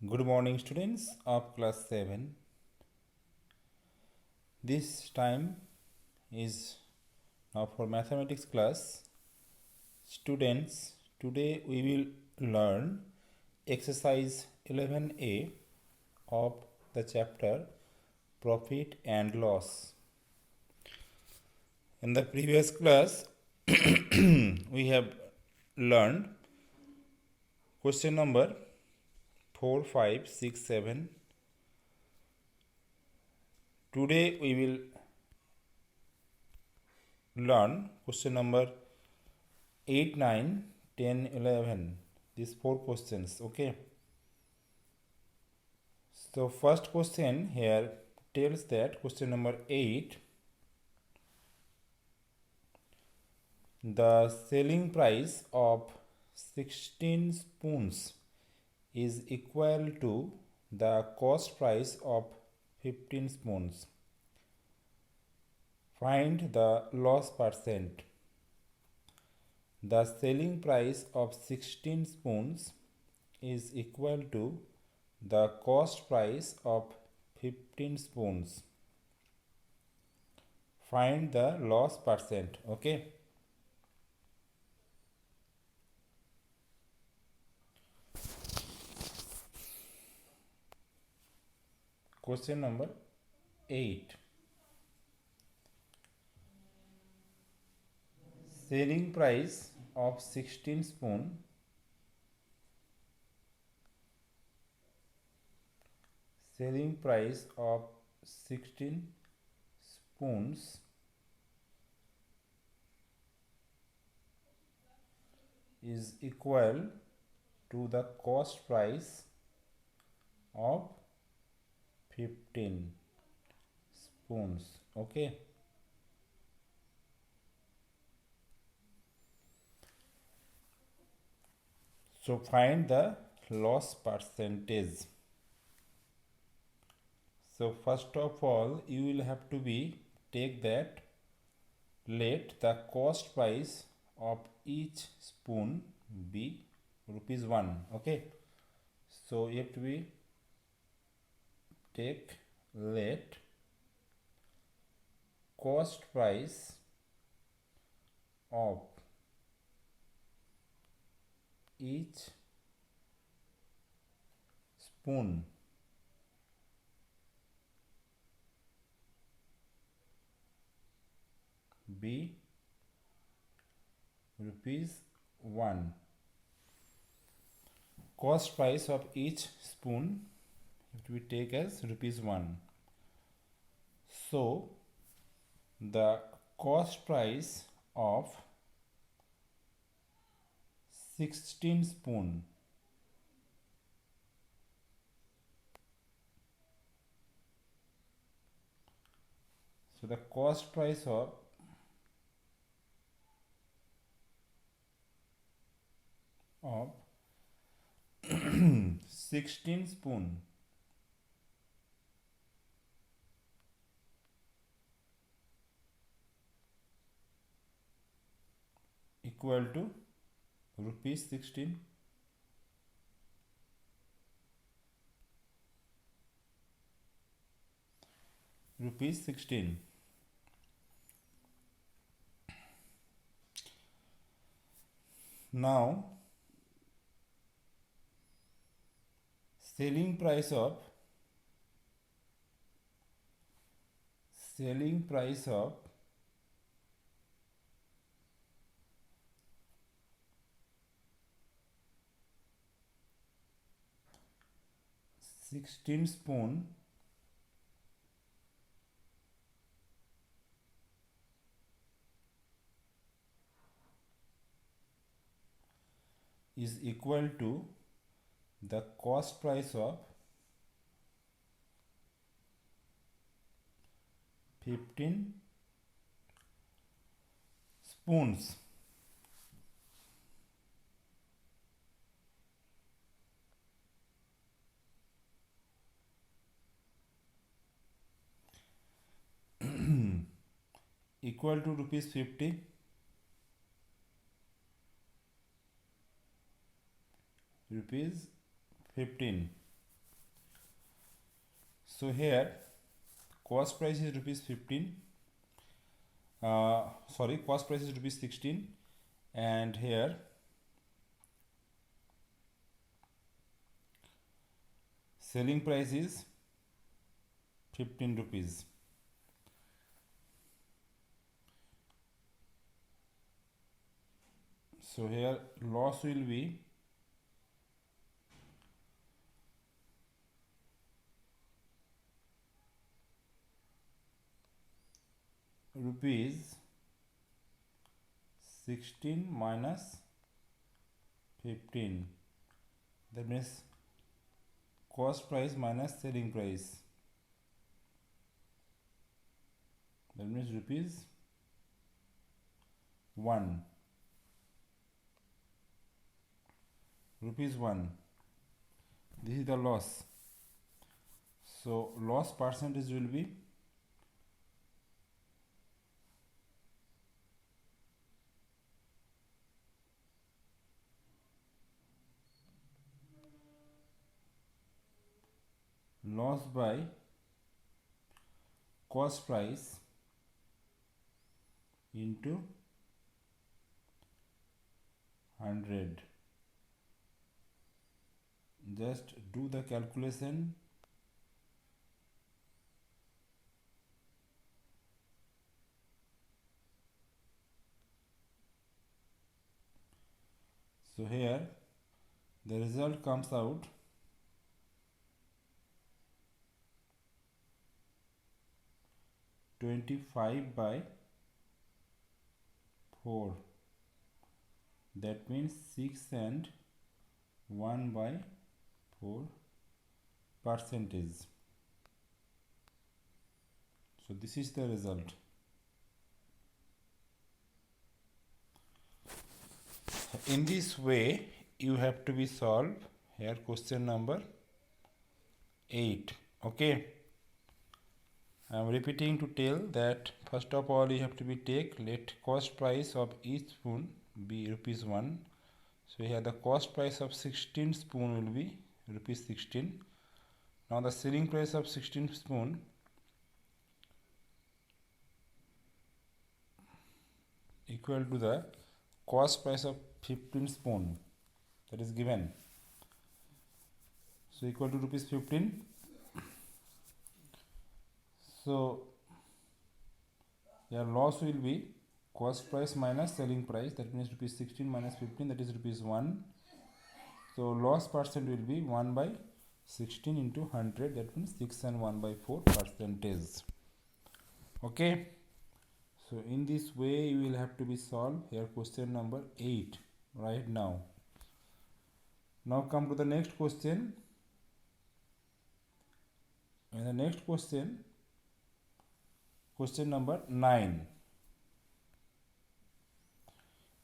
Good morning, students of class 7. This time is now for mathematics class. Students, today we will learn exercise 11a of the chapter Profit and Loss. In the previous class, we have learned question number 4, 5, 6, 7. Today we will learn question number 8, 9, 10, 11. These 4 questions. Okay. So first question here tells that question number 8, the selling price of 16 spoons is equal to the cost price of 15 spoons. Find the loss percent. The selling price of 16 spoons is equal to the cost price of 15 spoons. Find the loss percent. Okay. Question number 8. Selling price of 16 spoon selling price of 16 spoons is equal to the cost price of 15 spoons. Okay. So find the loss percentage. So first of all, you will have to take that, let the cost price of each spoon be rupees 1. Okay. So you have to take let cost price of each spoon be rupees 1. Cost price of each spoon we take as rupees 1. So the cost price of 16 spoon so the cost price of 16 spoon equal to rupees 16. Rupees 16. Now selling price of 16 spoon is equal to the cost price of 15 spoons. Equal to rupees 50. Rupees 15. So here cost price is rupees 15. Cost price is rupees 16, and here selling price is 15 rupees. So here loss will be rupees 16 minus 15. That means cost price minus selling price. That means rupees 1. Rupees 1. This is the loss. So loss percentage will be loss by cost price into 100. Just do the calculation. So here the result comes out 25 by 4. That means 6 and 1 by 4 percentage. So this is the result. In this way you have to be solve here question number 8. Okay, I am repeating to tell that first of all you have to be take let cost price of each spoon be rupees 1. So here the cost price of 16 spoon will be rupees 16. Now the selling price of 16 spoon equal to the cost price of 15 spoon, that is given. So equal to rupees 15. So your loss will be cost price minus selling price, that means rupees 16 minus 15, that is rupees 1. So loss percent will be 1 by 16 into 100, that means 6 and 1 by 4 percentage. Okay, so in this way you will have to be solve here question number 8 right now. Now come to the next question. And the next question, question number 9.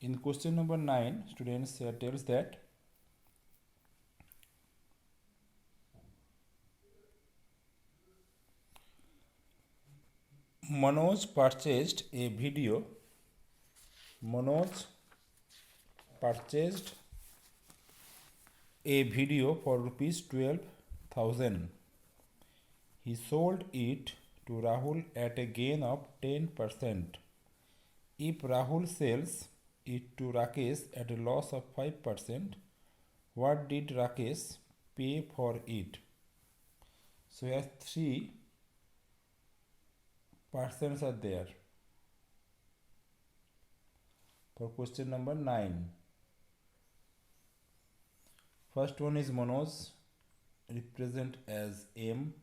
In question number 9, students here tells that Manoj purchased a video. Manoj purchased a video for rupees 12,000. He sold it to Rahul at a gain of 10%. If Rahul sells it to Rakesh at a loss of 5%, what did Rakesh pay for it? So here 3 percents are there for question number 9. First one is Manoj, represent as M.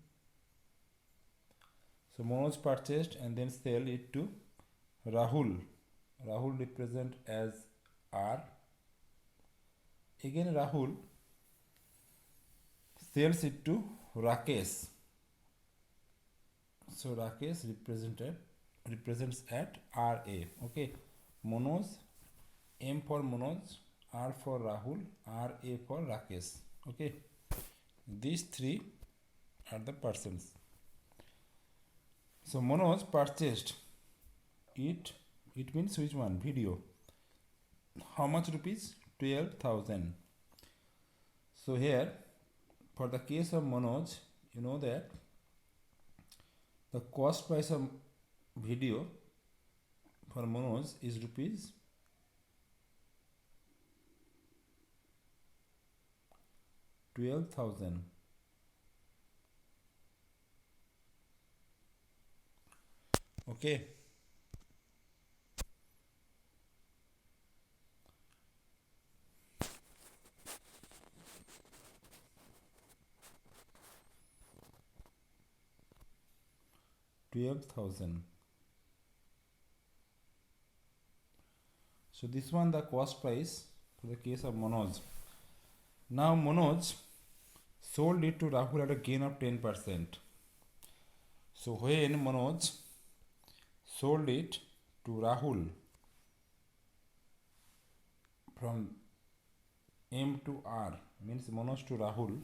So Manoj purchased and then sell it to Rahul. Rahul represent as R. Again Rahul sells it to Rakesh. So Rakesh represents at RA. Okay, Manoj, M for Manoj, R for Rahul, RA for Rakesh. Okay, these 3 are the persons. So Manoj purchased it. It means which one? Video. How much rupees? 12,000. So here for the case of Manoj, you know that The cost price of video for Manoj is rupees 12,000. Okay. $12,000. So this one the cost price for the case of Manoj. Now Manoj sold it to Rahul at a gain of 10%. So when Manoj sold it to Rahul from M to R, means Manoj to Rahul,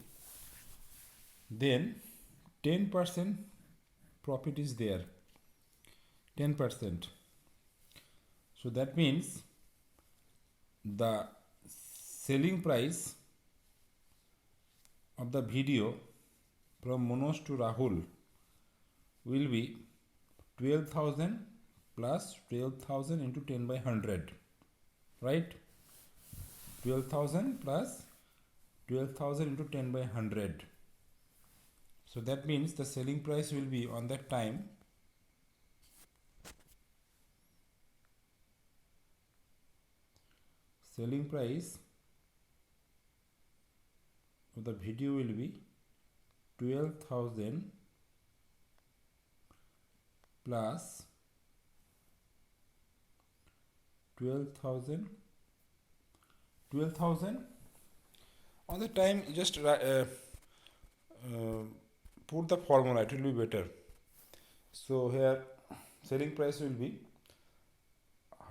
then 10% profit is there. 10%. So that means the selling price of the video from Manoj to Rahul will be 12,000 plus 12,000 into 10 by 100, right? 12,000 plus 12,000 into 10 by 100. So that means the selling price will be on that time selling price of the video will be 12,000 plus 12,000 on the time. Just put the formula, it will be better. So here selling price will be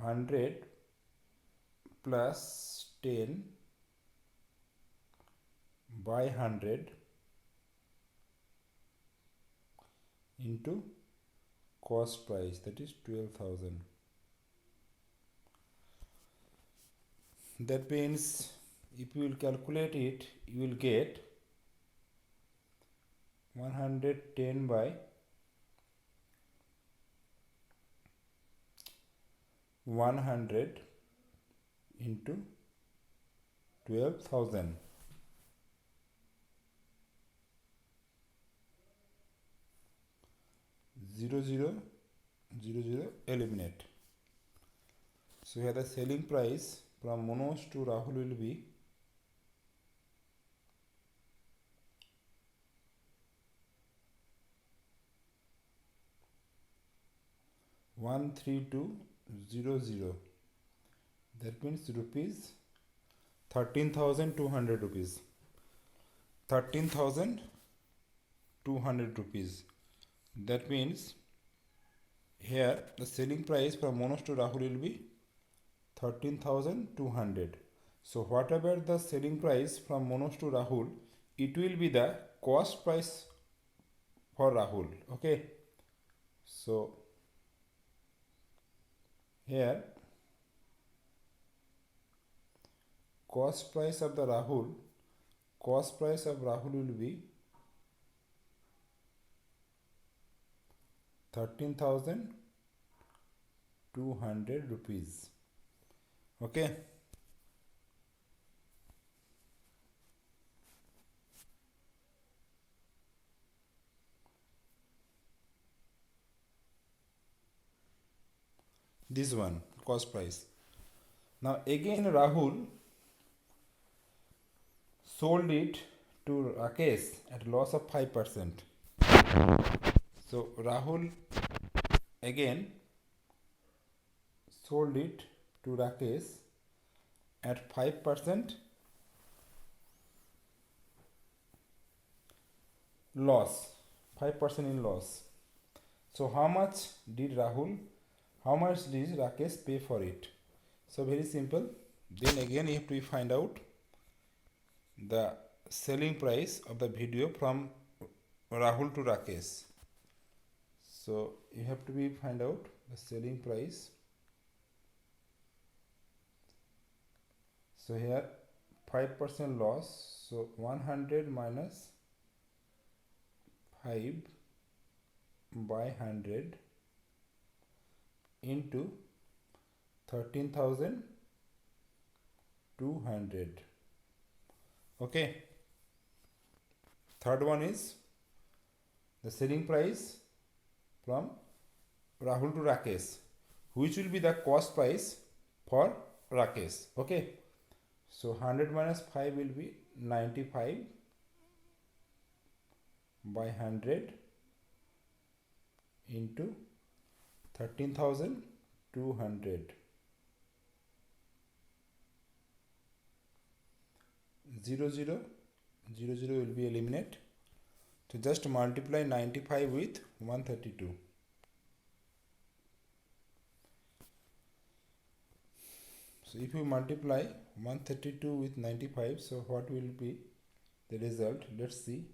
100 plus 10 by 100 into cost price, that is 12,000. That means if you will calculate it, you will get 110 by 100 into 12,000. Zero zero eliminate. So here the selling price from Manoj to Rahul will be 13200. That means rupees 13,200 rupees. 13,200 rupees. That means here the selling price from Manoj to Rahul will be 13,200. So whatever the selling price from Manoj to Rahul, it will be the cost price for Rahul. Okay. So here cost price of Rahul will be 13,200 rupees. Okay. This one cost price. Now again Rahul sold it to Rakesh at loss of 5%. So Rahul again sold it to Rakesh at 5% loss, 5% in loss. So how much did Rakesh pay for it? So very simple. Then again you have to find out the selling price of the video from Rahul to Rakesh. So you have to find out the selling price. So here 5% loss. So 100 minus 5 by 100 into 13,200. Okay. Third one is the selling price from Rahul to Rakesh, which will be the cost price for Rakesh. Okay. So 100 minus 5 will be 95 by 100 into 13,200. 0, 0, 0, 0 will be eliminated. So just multiply 95 with 132. So if you multiply 132 with 95, so what will be the result? Let's see.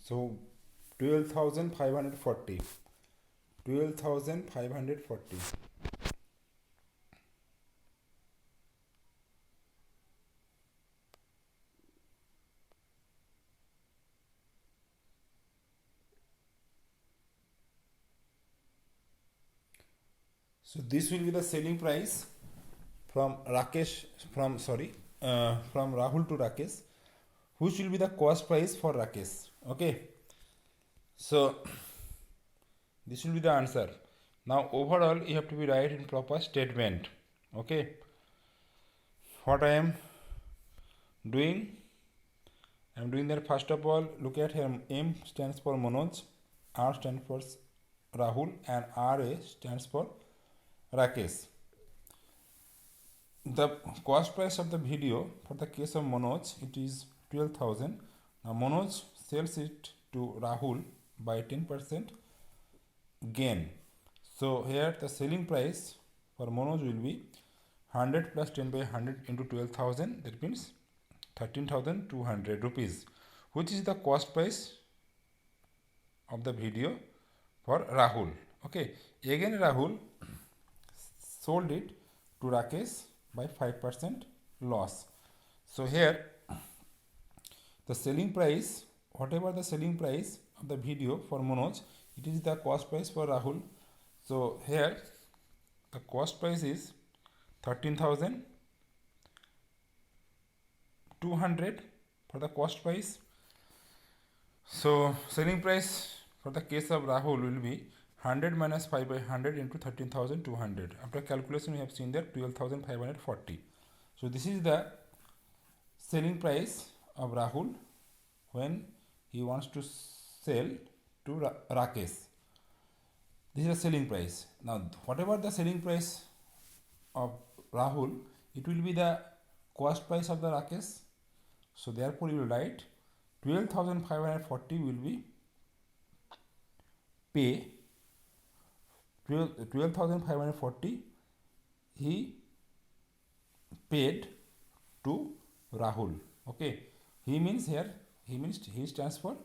So 12,540. 12,540. So this will be the selling price from Rakesh, from Rahul to Rakesh, which will be the cost price for Rakesh. Okay. So this will be the answer. Now overall you have to be right in proper statement. Okay. What I am doing, I am doing that. First of all, look at here. M stands for Manoj, R stands for Rahul, and RA stands for Rakesh. The cost price of the video for the case of Manoj, it is 12,000. Now Manoj sells it to Rahul by 10% gain. So here the selling price for Manoj will be 100 plus 10 by 100 into 12,000. That means 13,200 rupees, which is the cost price of the video for Rahul. Okay. Again Rahul sold it to Rakesh by 5% loss. So here the selling price, whatever the selling price of the video for Manoj, it is the cost price for Rahul. So here the cost price is 13,200 for the cost price. So selling price for the case of Rahul will be 100 minus 5 by 100 into 13,200. After calculation we have seen that 12,540. So this is the selling price of Rahul when he wants to sell to Rakesh. This is the selling price. Now whatever the selling price of Rahul, it will be the cost price of the Rakesh. So therefore you will write 12,540 will be pay 12,540 he paid to Rahul. Okay. He means he stands for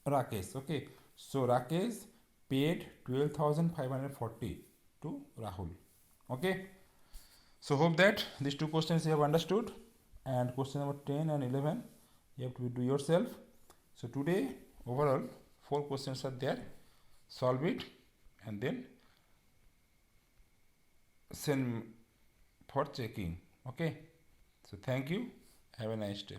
Rakesh. Okay. So Rakesh paid 12,540 to Rahul. Okay. So hope that these two questions you have understood, and question number 10 and 11 you have to do yourself. So today overall 4 questions are there. Solve it and then send for checking. Okay. So thank you. Have a nice day.